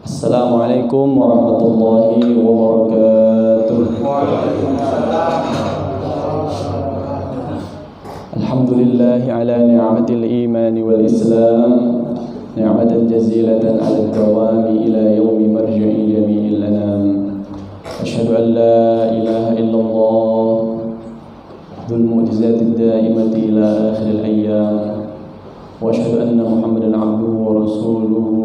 Assalamualaikum warahmatullahi wabarakatuh. Alhamdulillahi ala ni'matil iman wal islam, ni'matan jazilatan ala dawami ila yaumi marji'i jami'il anam. Asyhadu an la ilaha illallah dzul mu'jizatid da'imati ila akhiril ayyam, wa asyhadu anna Muhammadan 'abduhu wa rasuluhu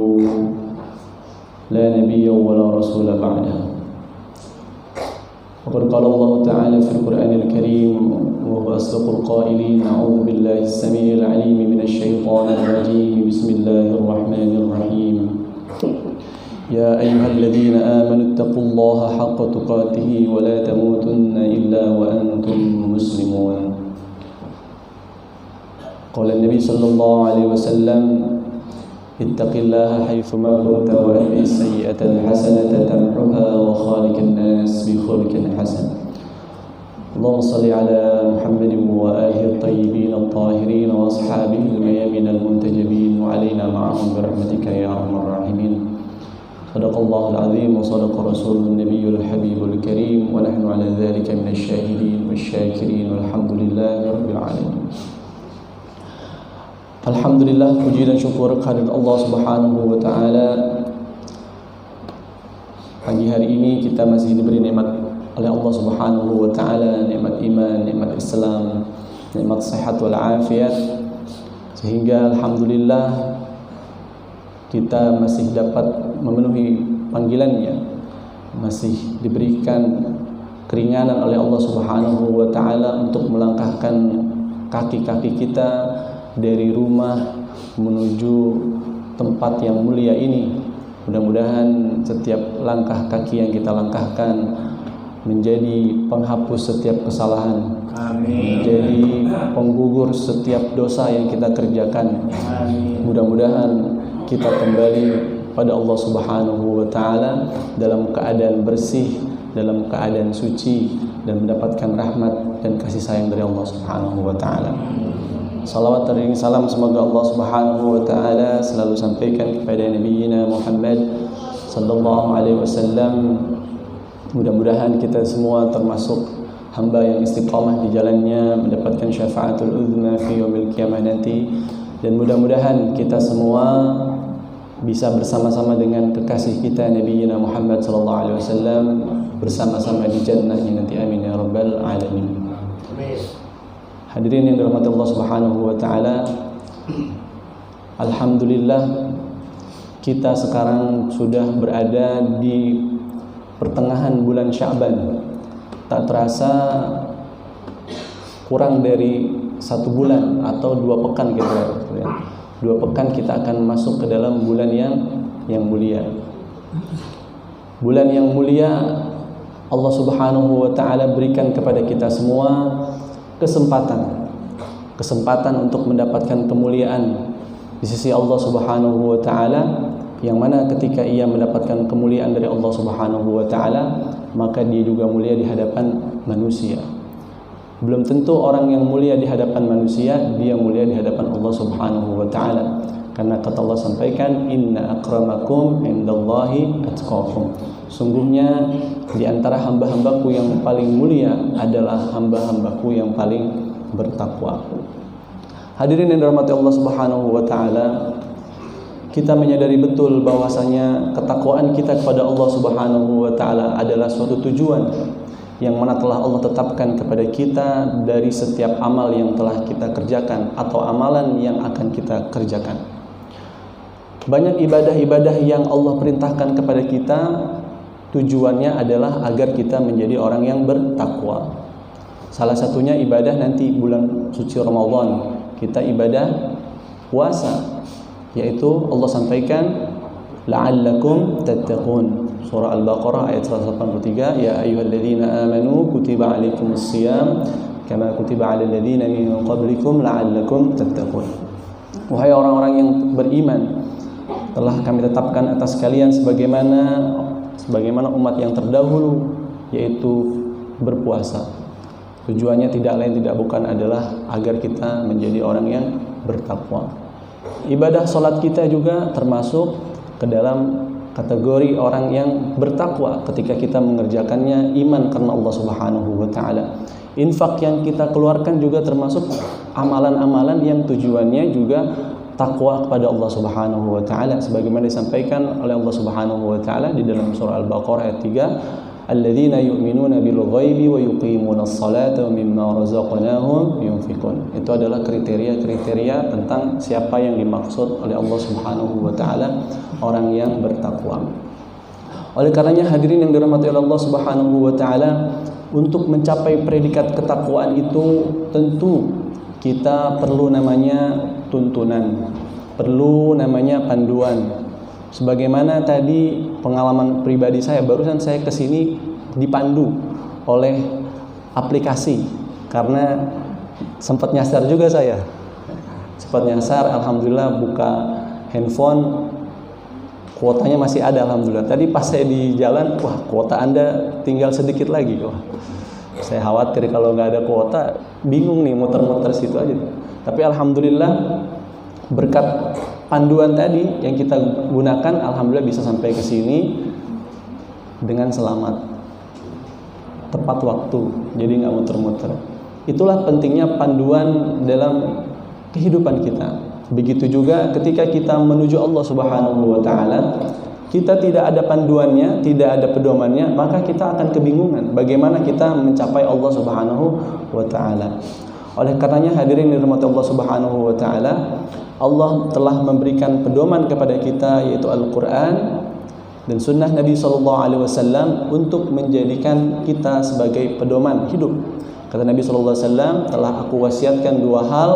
لا نبي ولا رسول بعده. وقد قال الله تعالى في القرآن الكريم وهو أصدق القائلين: أعوذ بالله السميع العليم من الشيطان الرجيم، بسم الله الرحمن الرحيم. يا أيها الذين آمنوا اتقوا الله حق تقاته ولا تموتن إلا وأنتم مسلمون. قال النبي صلى الله عليه وسلم: اتق الله حيثما كنت وأتبع السيئة الحسنة تمحها وخالق الناس بخلق حسن. اللهم صل على محمد وآله الطيبين الطاهرين وأصحابه الميامين المنتجبين وعلينا معهم برحمتك يا أرحم الراحمين. صدق الله العظيم وصدق رسوله النبي الحبيب الكريم، ونحن على ذلك من الشاهدين والشاكرين والحمد لله رب العالمين. Alhamdulillah, puji dan syukur kehadirat Allah Subhanahu wa taala. Pagi hari ini kita masih diberi nikmat oleh Allah Subhanahu wa taala, nikmat iman, nikmat Islam, nikmat sehat wal afiat, sehingga alhamdulillah kita masih dapat memenuhi panggilannya, masih diberikan keringanan oleh Allah Subhanahu wa taala untuk melangkahkan kaki-kaki kita dari rumah menuju tempat yang mulia ini. Mudah-mudahan setiap langkah kaki yang kita langkahkan menjadi penghapus setiap kesalahan. Amin. Menjadi penggugur setiap dosa yang kita kerjakan. Amin. Mudah-mudahan kita kembali pada Allah Subhanahu wa taala dalam keadaan bersih, dalam keadaan suci, dan mendapatkan rahmat dan kasih sayang dari Allah Subhanahu wa taala. Salawat dan salam semoga Allah Subhanahu wa taala selalu sampaikan kepada Nabiina Muhammad sallallahu alaihi wasallam. Mudah-mudahan kita semua termasuk hamba yang istiqamah di jalannya, mendapatkan syafaatul uzma fi yaumil qiyamah nanti, dan mudah-mudahan kita semua bisa bersama-sama dengan kekasih kita Nabiina Muhammad sallallahu alaihi wasallam, bersama-sama di jannahnya nanti. Amin ya rabbal alamin. Hadirin yang dirahmati Allah Subhanahu wa taala, alhamdulillah kita sekarang sudah berada di pertengahan bulan Sya'ban. Tak terasa kurang dari 1 bulan atau 2 pekan gitu ya. 2 pekan kita akan masuk ke dalam bulan yang mulia. Bulan yang mulia Allah Subhanahu wa taala berikan kepada kita semua kesempatan untuk mendapatkan kemuliaan di sisi Allah Subhanahu wa taala, yang mana ketika ia mendapatkan kemuliaan dari Allah Subhanahu wa taala, maka dia juga mulia di hadapan manusia. Belum tentu orang yang mulia di hadapan manusia dia mulia di hadapan Allah Subhanahu wa taala, karena kata Allah sampaikan, inna akramakum indallahi atqakum. Sungguhnya di antara hamba-hambaku yang paling mulia adalah hamba-hambaku yang paling bertakwa. Hadirin yang dirahmati Allah Subhanahu wa taala, kita menyadari betul bahwasanya ketakwaan kita kepada Allah Subhanahu wa taala adalah suatu tujuan yang mana telah Allah tetapkan kepada kita dari setiap amal yang telah kita kerjakan atau amalan yang akan kita kerjakan. Banyak ibadah-ibadah yang Allah perintahkan kepada kita, tujuannya adalah agar kita menjadi orang yang bertakwa. Salah satunya ibadah nanti bulan suci Ramadan, kita ibadah puasa, yaitu Allah sampaikan la'allakum tattaqun. Surah Al-Baqarah ayat 183, ya ayyuhalladzina amanu kutiba alaikumus-shiyam kama kutiba alal ladzina min qablikum la'allakum tattaqun. Wahai orang-orang yang beriman, telah kami tetapkan atas kalian sebagaimana umat yang terdahulu, yaitu berpuasa. Tujuannya tidak lain tidak bukan adalah agar kita menjadi orang yang bertakwa. Ibadah salat kita juga termasuk ke dalam kategori orang yang bertakwa ketika kita mengerjakannya, iman karena Allah Subhanahu wa taala. Infak yang kita keluarkan juga termasuk amalan-amalan yang tujuannya juga takwa kepada Allah Subhanahu wa taala, sebagaimana disampaikan oleh Allah Subhanahu wa taala di dalam surah Al-Baqarah ayat 3, alladzina yu'minuna bil ghaibi wa yuqimunas salata wa mimma razaqnahum yunfiqun. Itu adalah kriteria-kriteria tentang siapa yang dimaksud oleh Allah Subhanahu wa taala, orang yang bertakwa. Oleh karenanya hadirin yang dirahmati oleh Allah Subhanahu wa taala, untuk mencapai predikat ketakwaan itu tentu kita perlu namanya tuntunan, perlu namanya panduan. Sebagaimana tadi pengalaman pribadi saya, barusan saya kesini dipandu oleh aplikasi, karena sempat nyasar juga saya. Sempat nyasar, alhamdulillah buka handphone, kuotanya masih ada, alhamdulillah. Tadi pas saya di jalan, wah kuota Anda tinggal sedikit lagi. Wah, saya khawatir kalau nggak ada kuota, bingung nih muter-muter situ aja. Tapi alhamdulillah berkat panduan tadi yang kita gunakan, alhamdulillah bisa sampai ke sini dengan selamat, tepat waktu, jadi nggak muter-muter. Itulah pentingnya panduan dalam kehidupan kita. Begitu juga ketika kita menuju Allah Subhanahu wa taala, kita tidak ada panduannya, tidak ada pedomannya, maka kita akan kebingungan bagaimana kita mencapai Allah Subhanahu wa taala. Oleh karenanya hadirin dirahmati Allah Subhanahu wa taala, Allah telah memberikan pedoman kepada kita, yaitu Al-Qur'an dan sunnah Nabi SAW untuk menjadikan kita sebagai pedoman hidup. Kata Nabi SAW, telah aku wasiatkan dua hal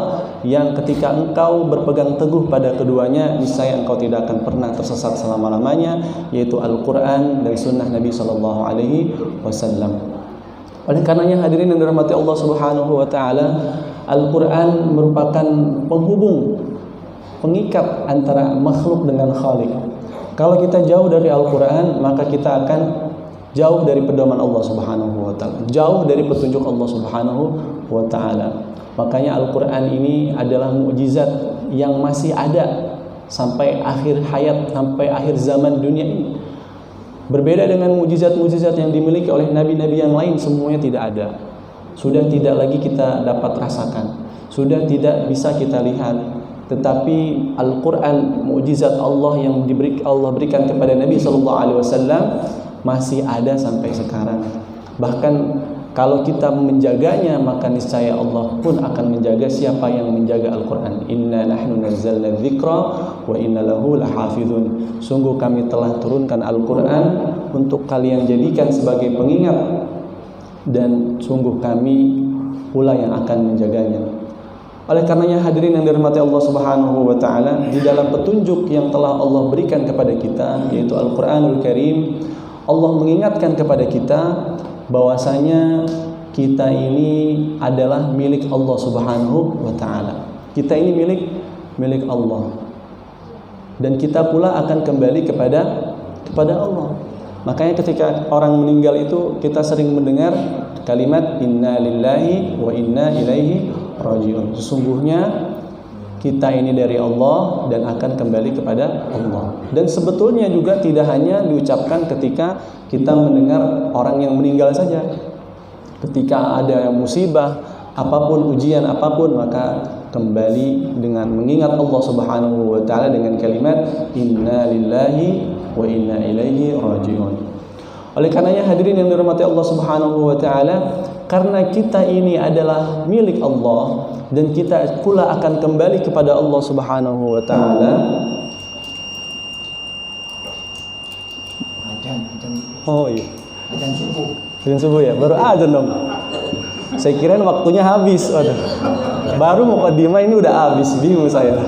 yang ketika engkau berpegang teguh pada keduanya, niscaya engkau tidak akan pernah tersesat selama-lamanya, yaitu Al-Quran dan sunnah Nabi SAW. Oleh karenanya hadirin yang dirahmati Allah Subhanahu wa taala, Al-Quran merupakan penghubung, pengikat antara makhluk dengan Khalik. Kalau kita jauh dari Al-Quran, maka kita akan jauh dari pedoman Allah Subhanahu wa taala, jauh dari petunjuk Allah Subhanahu wa taala. Makanya Al-Quran ini adalah mukjizat yang masih ada sampai akhir hayat, sampai akhir zaman dunia ini. Berbeda dengan mukjizat-mukjizat yang dimiliki oleh nabi-nabi yang lain, semuanya tidak ada. Sudah tidak lagi kita dapat rasakan, sudah tidak bisa kita lihat. Tetapi Al-Quran, mukjizat Allah yang Allah berikan kepada Nabi SAW masih ada sampai sekarang. Bahkan kalau kita menjaganya, maka niscaya Allah pun akan menjaga siapa yang menjaga Al-Quran. Inna nahnu nazzalna dzikra wa inna lahu lahafizun. Sungguh kami telah turunkan Al-Quran untuk kalian jadikan sebagai pengingat, dan sungguh kami pula yang akan menjaganya. Oleh karenanya hadirin yang dirahmati Allah Subhanahu wa taala, di dalam petunjuk yang telah Allah berikan kepada kita, yaitu Al-Quranul Karim, Allah mengingatkan kepada kita bahwasanya kita ini adalah milik Allah Subhanahu wa taala. Kita ini milik Allah. Dan kita pula akan kembali kepada Allah. Makanya ketika orang meninggal itu kita sering mendengar kalimat inna lillahi wa inna ilaihi rajiun. Sesungguhnya kita ini dari Allah dan akan kembali kepada Allah. Dan sebetulnya juga tidak hanya diucapkan ketika kita mendengar orang yang meninggal saja. Ketika ada musibah, apapun ujian apapun, maka kembali dengan mengingat Allah Subhanahu wa taala dengan kalimat inna lillahi wa inna ilaihi rajiun. Oleh karenanya hadirin yang dirahmati Allah Subhanahu wa taala, karena kita ini adalah milik Allah dan kita pula akan kembali kepada Allah Subhanahu wa taala. Oh iya. Azan subuh ya, baru azan dong. Saya kirain waktunya habis. Waduh. Baru mau mukadimah ini udah habis, bingung saya.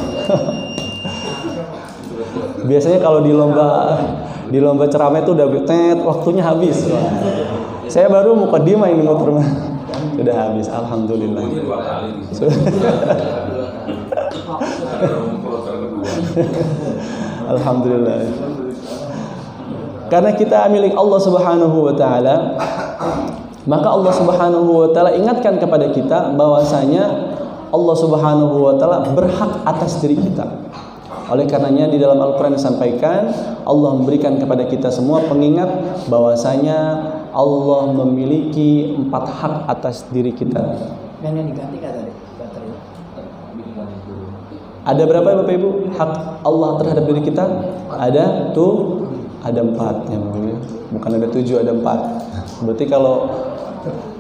Biasanya kalau di lomba ceramah itu udah waktunya habis. Saya baru mukadimah ini muter. Sudah habis, alhamdulillah. Alhamdulillah. Karena kita milik Allah Subhanahu wa taala, maka Allah Subhanahu wa taala ingatkan kepada kita bahwasanya Allah Subhanahu wa taala berhak atas diri kita. Oleh karenanya di dalam Al-Quran disampaikan, Allah memberikan kepada kita semua pengingat bahwasanya Allah memiliki 4 hak atas diri kita. Dan yang diganti kata baterai. Ada berapa Bapak Ibu hak Allah terhadap diri kita? Ada 4 ya, bukan ada 7, ada 4. Berarti kalau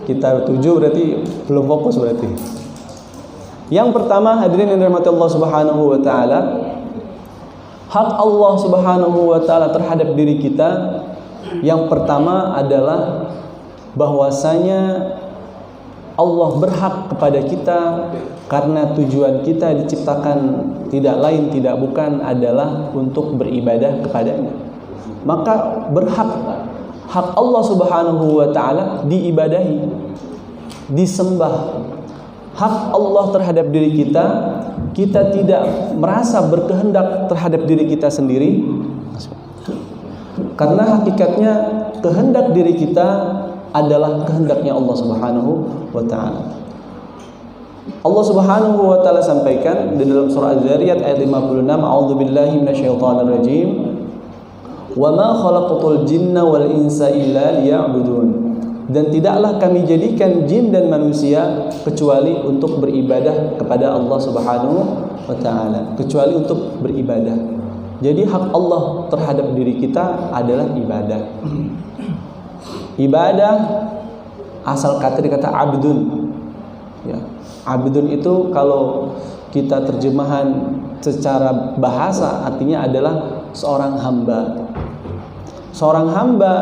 kita 7 berarti belum fokus berarti. Yang pertama, hadirin yang dirahmati Allah Subhanahu wa taala, hak Allah Subhanahu wa taala terhadap diri kita yang pertama adalah bahwasanya Allah berhak kepada kita karena tujuan kita diciptakan tidak lain tidak bukan adalah untuk beribadah kepadanya. Maka berhak hak Allah Subhanahu wa taala diibadahi, disembah. Hak Allah terhadap diri kita, kita tidak merasa berkehendak terhadap diri kita sendiri. Karena hakikatnya kehendak diri kita adalah kehendaknya Allah Subhanahu wa taala. Allah Subhanahu wa taala sampaikan di dalam surah Az-Zariyat ayat 56, A'udzubillahi minasyaitonir rajim. Wa ma khalaqatul jinna wal insa illa liya'budun. Dan tidaklah kami jadikan jin dan manusia kecuali untuk beribadah kepada Allah Subhanahu wa taala, kecuali untuk beribadah. Jadi hak Allah terhadap diri kita adalah ibadah. Ibadah asal kata abdun. Ya. Abdun itu kalau kita terjemahan secara bahasa artinya adalah seorang hamba. Seorang hamba,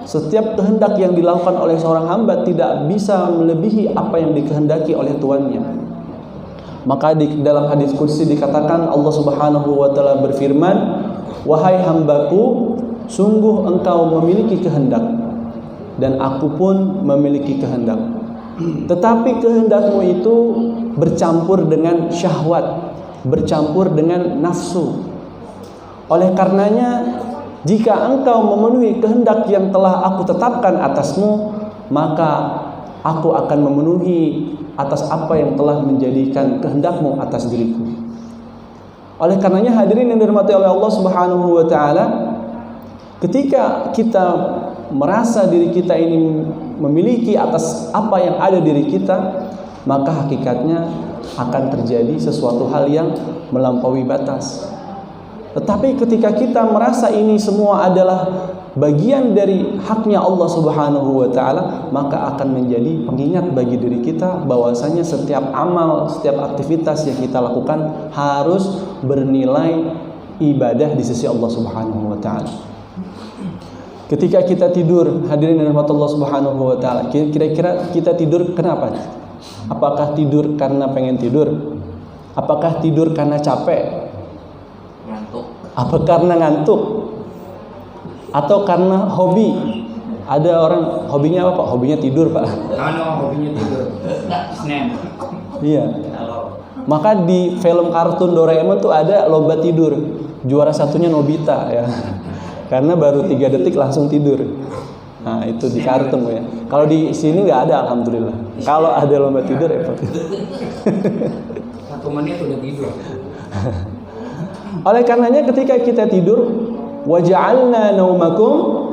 setiap kehendak yang dilakukan oleh seorang hamba tidak bisa melebihi apa yang dikehendaki oleh tuannya. Maka di dalam hadis qudsi dikatakan Allah Subhanahu wa taala berfirman, "Wahai hambaku, sungguh engkau memiliki kehendak dan aku pun memiliki kehendak. Tetapi kehendakmu itu bercampur dengan syahwat, bercampur dengan nafsu. Oleh karenanya, jika engkau memenuhi kehendak yang telah aku tetapkan atasmu, maka aku akan memenuhi atas apa yang telah menjadikan kehendakmu atas diriku." Oleh karenanya hadirin yang dirahmati oleh Allah Subhanahu wa taala, ketika kita merasa diri kita ini memiliki atas apa yang ada diri kita, maka hakikatnya akan terjadi sesuatu hal yang melampaui batas. Tetapi ketika kita merasa ini semua adalah bagian dari haknya Allah Subhanahu wa taala, maka akan menjadi pengingat bagi diri kita bahwasanya setiap amal, setiap aktivitas yang kita lakukan harus bernilai ibadah di sisi Allah Subhanahu wa taala. Ketika kita tidur, hadirin dan rahmat Allah Subhanahu wa taala, kira-kira kita tidur kenapa? Apakah tidur karena pengen tidur? Apakah tidur karena capek? Apa karena ngantuk? Atau karena hobi? Ada orang hobinya apa Pak? Hobinya tidur Pak. Hobinya tidur. Snack. Iya. Maka di film kartun Doraemon tuh ada lomba tidur. Juara satunya Nobita ya. Karena baru 3 detik langsung tidur. Nah itu di kartun ya. Kalau di sini nggak ada alhamdulillah. Kalau ada lomba tidur ya. 1 menit udah tidur. Oleh karenanya ketika kita tidur, waja'alna naumakum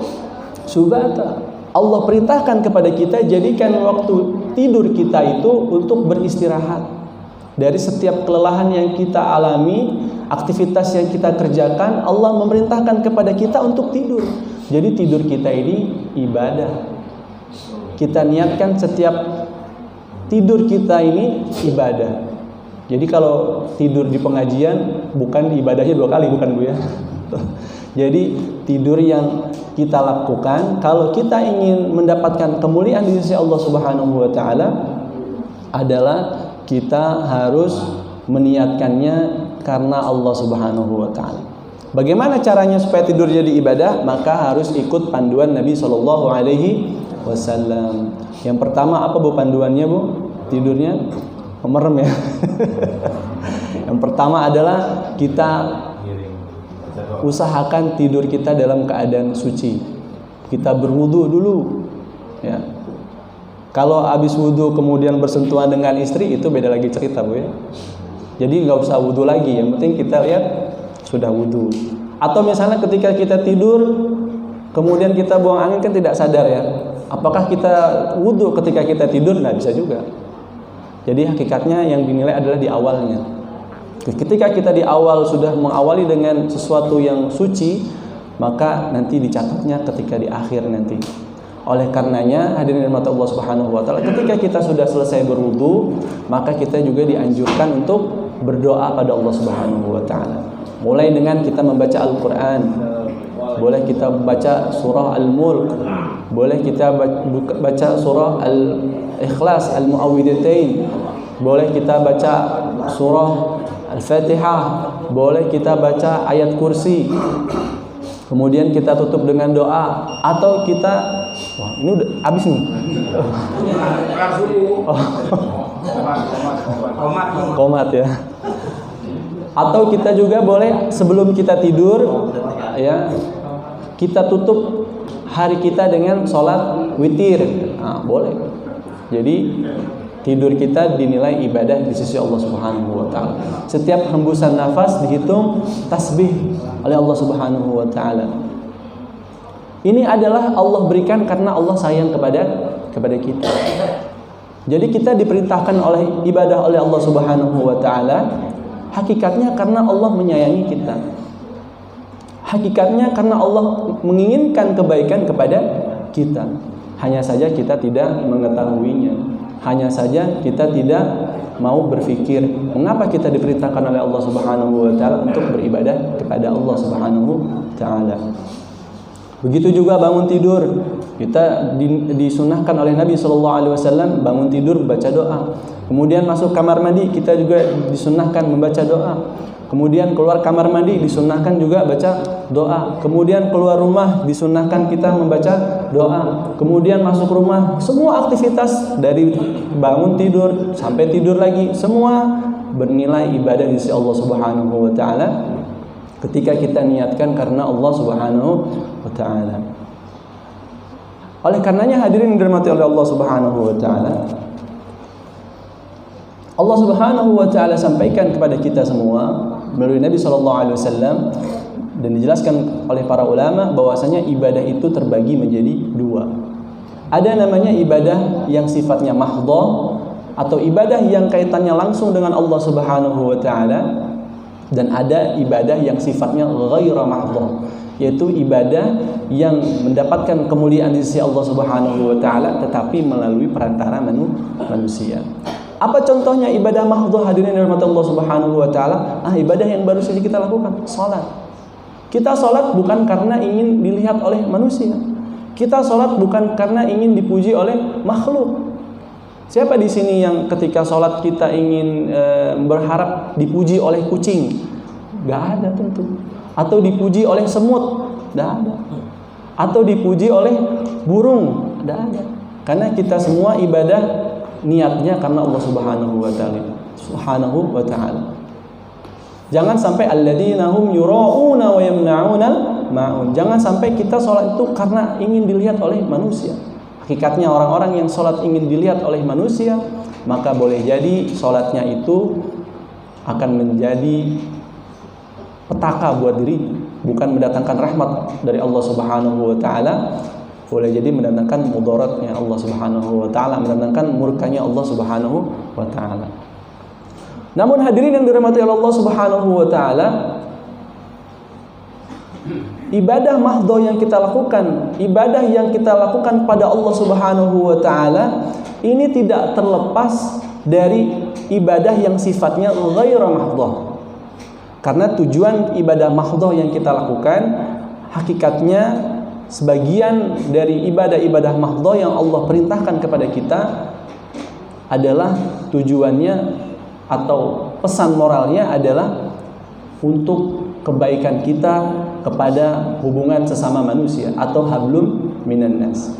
subata. Allah perintahkan kepada kita jadikan waktu tidur kita itu untuk beristirahat dari setiap kelelahan yang kita alami, aktivitas yang kita kerjakan. Allah memerintahkan kepada kita untuk tidur. Jadi tidur kita ini ibadah. Kita niatkan setiap tidur kita ini ibadah. Jadi kalau tidur di pengajian bukan ibadahnya 2 kali, bukan Bu ya. Jadi tidur yang kita lakukan kalau kita ingin mendapatkan kemuliaan di sisi Allah Subhanahu wa taala adalah kita harus meniatkannya karena Allah Subhanahu wa taala. Bagaimana caranya supaya tidur jadi ibadah? Maka harus ikut panduan Nabi sallallahu alaihi wasallam. Yang pertama apa Bu panduannya Bu? Tidurnya merem ya. Yang pertama adalah kita usahakan tidur kita dalam keadaan suci. Kita berwudu dulu ya. Kalau habis wudu kemudian bersentuhan dengan istri itu beda lagi cerita Bu ya. Jadi nggak usah wudu lagi. Yang penting kita lihat sudah wudu. Atau misalnya ketika kita tidur kemudian kita buang angin kan tidak sadar ya. Apakah kita wudu ketika kita tidur? Nah, bisa juga. Jadi hakikatnya yang dinilai adalah di awalnya. Ketika kita di awal sudah mengawali dengan sesuatu yang suci, maka nanti dicatatnya ketika di akhir nanti. Oleh karenanya hadirin rahmat Allah Subhanahu wa taala, ketika kita sudah selesai berwudu, maka kita juga dianjurkan untuk berdoa pada Allah Subhanahu wa taala. Mulai dengan kita membaca Al-Qur'an. Boleh kita baca surah Al-Mulk, boleh kita baca surah Al-Ikhlas, Al-Mu'awwidhatain, boleh kita baca surah Al-Fatihah, boleh kita baca ayat kursi. Kemudian kita tutup dengan doa, atau kita, wah ini udah habis nih. Komat ya. Atau kita juga boleh sebelum kita tidur ya, kita tutup hari kita dengan sholat witir. Nah, boleh. Jadi tidur kita dinilai ibadah di sisi Allah Subhanahu wa taala. Setiap hembusan nafas dihitung tasbih oleh Allah Subhanahu wa taala. Ini adalah Allah berikan karena Allah sayang kepada kita. Jadi kita diperintahkan oleh ibadah oleh Allah Subhanahu wa taala, hakikatnya karena Allah menyayangi kita. Hakikatnya karena Allah menginginkan kebaikan kepada kita. Hanya saja kita tidak mengetahuinya. Hanya saja kita tidak mau berpikir mengapa kita diperintahkan oleh Allah Subhanahu wa taala untuk beribadah kepada Allah Subhanahu wa taala. Begitu juga bangun tidur, kita disunahkan oleh Nabi sallallahu alaihi wasallam bangun tidur baca doa. Kemudian masuk kamar mandi, kita juga disunahkan membaca doa. Kemudian keluar kamar mandi disunahkan juga baca doa. Kemudian keluar rumah disunahkan kita membaca doa. Kemudian masuk rumah, semua aktivitas dari bangun tidur sampai tidur lagi, semua bernilai ibadah di sisi Allah Subhanahu wa taala ketika kita niatkan karena Allah Subhanahu wa taala. Oleh karenanya hadirin yang dirahmati oleh Allah Subhanahu wa taala, Allah Subhanahu wa taala sampaikan kepada kita semua melalui Nabi sallallahu alaihi wasallam, dan dijelaskan oleh para ulama bahwasanya ibadah itu terbagi menjadi dua. Ada namanya ibadah yang sifatnya mahdhah atau ibadah yang kaitannya langsung dengan Allah Subhanahu wa taala, dan ada ibadah yang sifatnya ghaira mahdhah, yaitu ibadah yang mendapatkan kemuliaan di sisi Allah Subhanahu wa taala tetapi melalui perantara manusia. Apa contohnya ibadah mahdhah hadirin yang dirahmati Allah Subhanahu wa taala? Ibadah yang baru saja kita lakukan, salat. Kita salat bukan karena ingin dilihat oleh manusia. Kita salat bukan karena ingin dipuji oleh makhluk. Siapa di sini yang ketika salat kita ingin berharap dipuji oleh kucing? Gak ada tentu. Atau dipuji oleh semut? Gak ada. Atau dipuji oleh burung? Gak ada. Karena kita semua ibadah niatnya karena Allah Subhanahu wa taala. Jangan sampai alladzina hum yura'una wa yamna'una ma'un. Jangan sampai kita salat itu karena ingin dilihat oleh manusia. Hakikatnya orang-orang yang salat ingin dilihat oleh manusia, maka boleh jadi salatnya itu akan menjadi petaka buat diri, bukan mendatangkan rahmat dari Allah Subhanahu wa taala. Boleh jadi mendatangkan mudaratnya Allah Subhanahu wa taala, mendatangkan murkanya Allah Subhanahu wa taala. Namun hadirin yang dirahmati Allah Subhanahu wa taala, ibadah mahdhah yang kita lakukan, ibadah yang kita lakukan pada Allah Subhanahu wa taala ini tidak terlepas dari ibadah yang sifatnya ghaira mahdhah. Karena tujuan ibadah mahdhah yang kita lakukan hakikatnya sebagian dari ibadah-ibadah mahdhah yang Allah perintahkan kepada kita adalah tujuannya atau pesan moralnya adalah untuk kebaikan kita kepada hubungan sesama manusia atau hablum minan nas.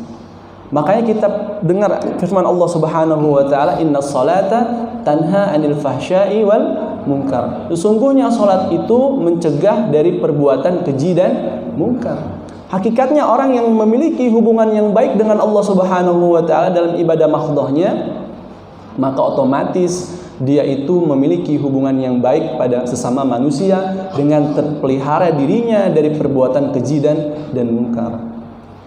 Makanya kita dengar firman Allah Subhanahu wa taala, innas salata tanha 'anil fahsya'i wal munkar. Sesungguhnya salat itu mencegah dari perbuatan keji dan munkar. Hakikatnya orang yang memiliki hubungan yang baik dengan Allah Subhanahu wa taala dalam ibadah mahdhahnya, maka otomatis dia itu memiliki hubungan yang baik pada sesama manusia dengan terpelihara dirinya dari perbuatan keji dan munkar.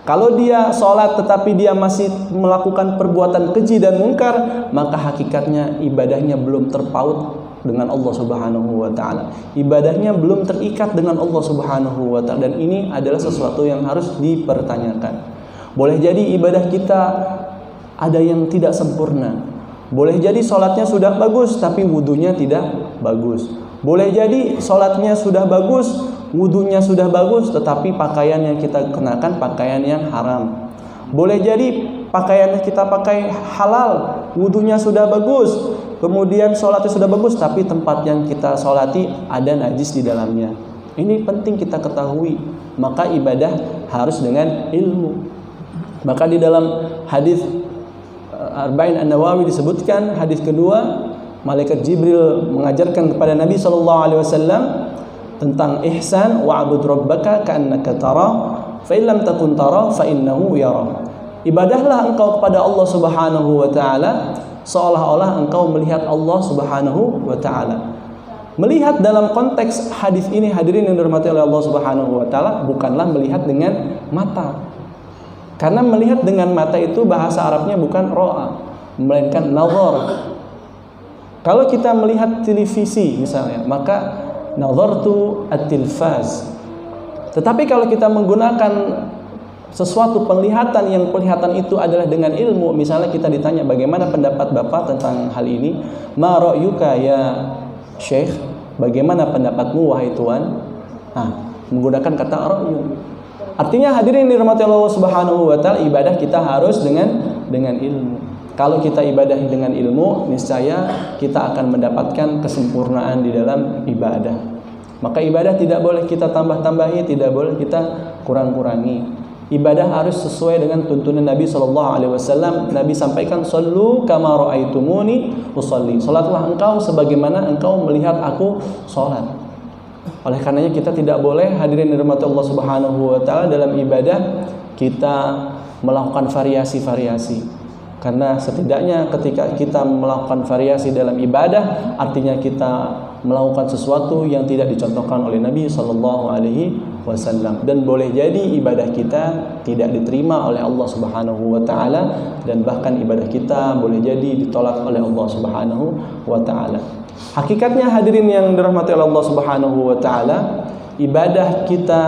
Kalau dia sholat tetapi dia masih melakukan perbuatan keji dan munkar, maka hakikatnya ibadahnya belum terpaut dengan Allah Subhanahu wa taala. Ibadahnya belum terikat dengan Allah Subhanahu wa taala, dan ini adalah sesuatu yang harus dipertanyakan. Boleh jadi ibadah kita ada yang tidak sempurna. Boleh jadi sholatnya sudah bagus tapi wudunya tidak bagus. Boleh jadi sholatnya sudah bagus, wudunya sudah bagus, tetapi pakaian yang kita kenakan pakaian yang haram. Boleh jadi pakaian yang kita pakai halal, wudunya sudah bagus, kemudian sholatnya sudah bagus, tapi tempat yang kita sholati ada najis di dalamnya. Ini penting kita ketahui. Maka ibadah harus dengan ilmu. Maka di dalam hadis Arba'in An-Nawawi disebutkan, hadis kedua, malaikat Jibril mengajarkan kepada Nabi SAW tentang ihsan, wa'bud rabbaka ka'annaka tara fa in lam takun tara fa innahu yara. Ibadahlah engkau kepada Allah Subhanahu wa taala seolah-olah engkau melihat Allah Subhanahu wa taala. Melihat dalam konteks hadis ini, hadirin yang dirahmati oleh Allah Subhanahu wa taala, bukanlah melihat dengan mata. Karena melihat dengan mata itu bahasa Arabnya bukan ro'a, melainkan nazar. Kalau kita melihat televisi misalnya, maka nazartu at-tilfaz. Tetapi kalau kita menggunakan sesuatu penglihatan yang penglihatan itu adalah dengan ilmu, misalnya kita ditanya bagaimana pendapat Bapak tentang hal ini, ma ra'yuka ya Syekh, bagaimana pendapatmu wahai tuan? Menggunakan kata ra'yu. Artinya hadirin dirahmati Allah Subhanahu wa taala, ibadah kita harus dengan ilmu. Kalau kita ibadah dengan ilmu, niscaya kita akan mendapatkan kesempurnaan di dalam ibadah. Maka ibadah tidak boleh kita tambah-tambahi, tidak boleh kita kurang-kurangi. Ibadah harus sesuai dengan tuntunan Nabi SAW. Nabi sampaikan, "Shallu kama ra'aitumuni usolli." Salatlah engkau sebagaimana engkau melihat aku salat. Oleh karenanya kita tidak boleh, hadirin dirahmati Allah Subhanahu wa taala, dalam ibadah kita melakukan variasi-variasi. Karena setidaknya ketika kita melakukan variasi dalam ibadah, artinya kita melakukan sesuatu yang tidak dicontohkan oleh Nabi sallallahu alaihi wasallam, dan boleh jadi ibadah kita tidak diterima oleh Allah Subhanahu wa taala, dan bahkan ibadah kita boleh jadi ditolak oleh Allah Subhanahu wa taala. Hakikatnya hadirin yang dirahmati oleh Allah Subhanahu wa taala, ibadah kita,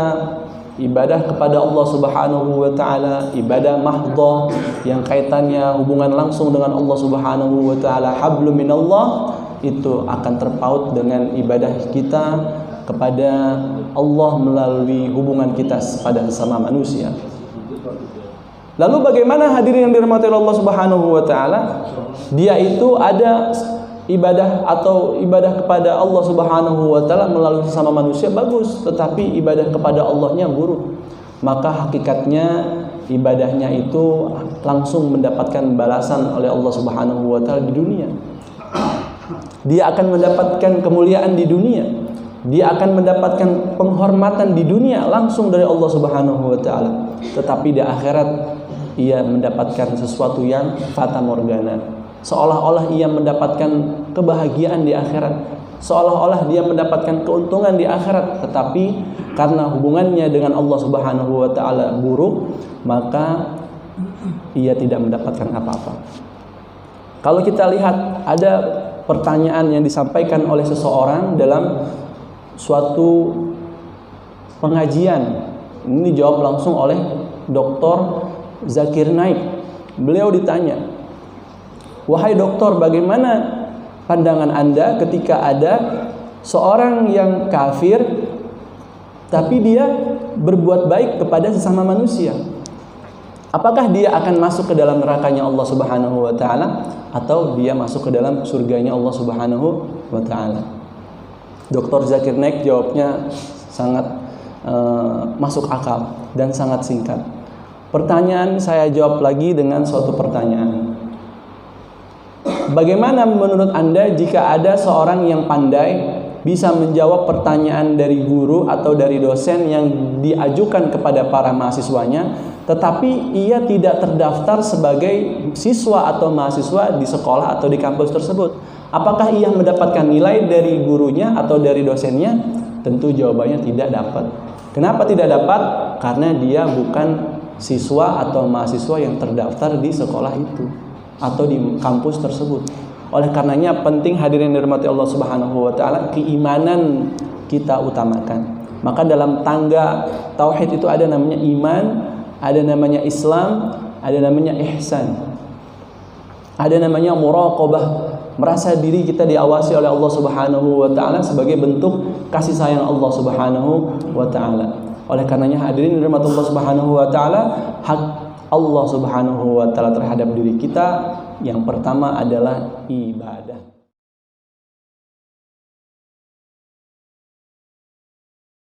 ibadah kepada Allah Subhanahu wa taala, ibadah mahdhah yang kaitannya hubungan langsung dengan Allah Subhanahu wa taala, hablum minallah, itu akan terpaut dengan ibadah kita kepada Allah melalui hubungan kita pada sesama manusia. Lalu bagaimana hadirin yang dirahmati Allah Subhanahu wa taala? Dia itu ada ibadah atau ibadah kepada Allah Subhanahu wa taala melalui sesama manusia bagus, tetapi ibadah kepada Allahnya buruk. Maka hakikatnya ibadahnya itu langsung mendapatkan balasan oleh Allah Subhanahu wa taala di dunia. Dia akan mendapatkan kemuliaan di dunia. Dia akan mendapatkan penghormatan di dunia langsung dari Allah Subhanahu wa taala. Tetapi di akhirat ia mendapatkan sesuatu yang fata morgana. Seolah-olah ia mendapatkan kebahagiaan di akhirat, seolah-olah dia mendapatkan keuntungan di akhirat, tetapi karena hubungannya dengan Allah Subhanahu wa taala buruk, maka ia tidak mendapatkan apa-apa. Kalau kita lihat ada pertanyaan yang disampaikan oleh seseorang dalam suatu pengajian, ini dijawab langsung oleh Dr. Zakir Naik. Beliau ditanya, "Wahai dokter, bagaimana pandangan Anda ketika ada seorang yang kafir tapi dia berbuat baik kepada sesama manusia? Apakah dia akan masuk ke dalam nerakanya Allah Subhanahu wa taala atau dia masuk ke dalam surganya Allah Subhanahu wa taala?" Dr. Zakir Naik jawabnya sangat masuk akal dan sangat singkat. Pertanyaan saya jawab lagi dengan suatu pertanyaan. Bagaimana menurut Anda jika ada seorang yang pandai bisa menjawab pertanyaan dari guru atau dari dosen yang diajukan kepada para mahasiswanya, tetapi ia tidak terdaftar sebagai siswa atau mahasiswa di sekolah atau di kampus tersebut? Apakah ia mendapatkan nilai dari gurunya atau dari dosennya? Tentu jawabannya tidak dapat. Kenapa tidak dapat? Karena dia bukan siswa atau mahasiswa yang terdaftar di sekolah itu atau di kampus tersebut. Oleh karenanya penting hadirin dirahmati Allah Subhanahu wa taala, keimanan kita utamakan. Maka dalam tangga tauhid itu ada namanya iman, ada namanya Islam, ada namanya ihsan. Ada namanya muraqabah, merasa diri kita diawasi oleh Allah Subhanahu wa taala sebagai bentuk kasih sayang Allah Subhanahu wa taala. Oleh karenanya hadirin dirahmati Allah Subhanahu wa taala, hak Allah Subhanahu wa taala terhadap diri kita yang pertama adalah ibadah.